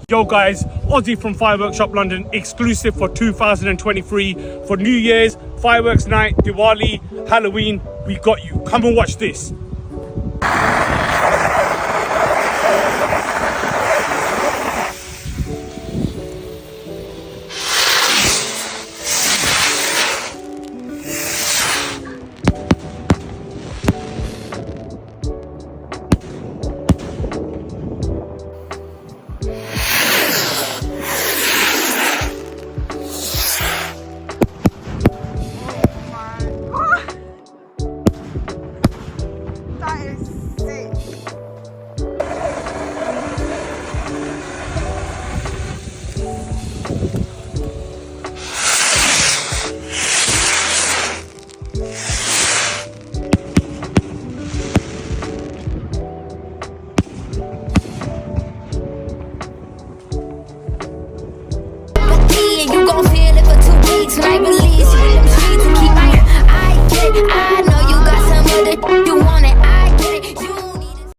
Yo guys, Ozzy from Fireworkshoplondon, exclusive for 2023 for New Year's, fireworks night, Diwali, Halloween. We got you. Come and watch this. You gon' feel it for 2 weeks when I release you.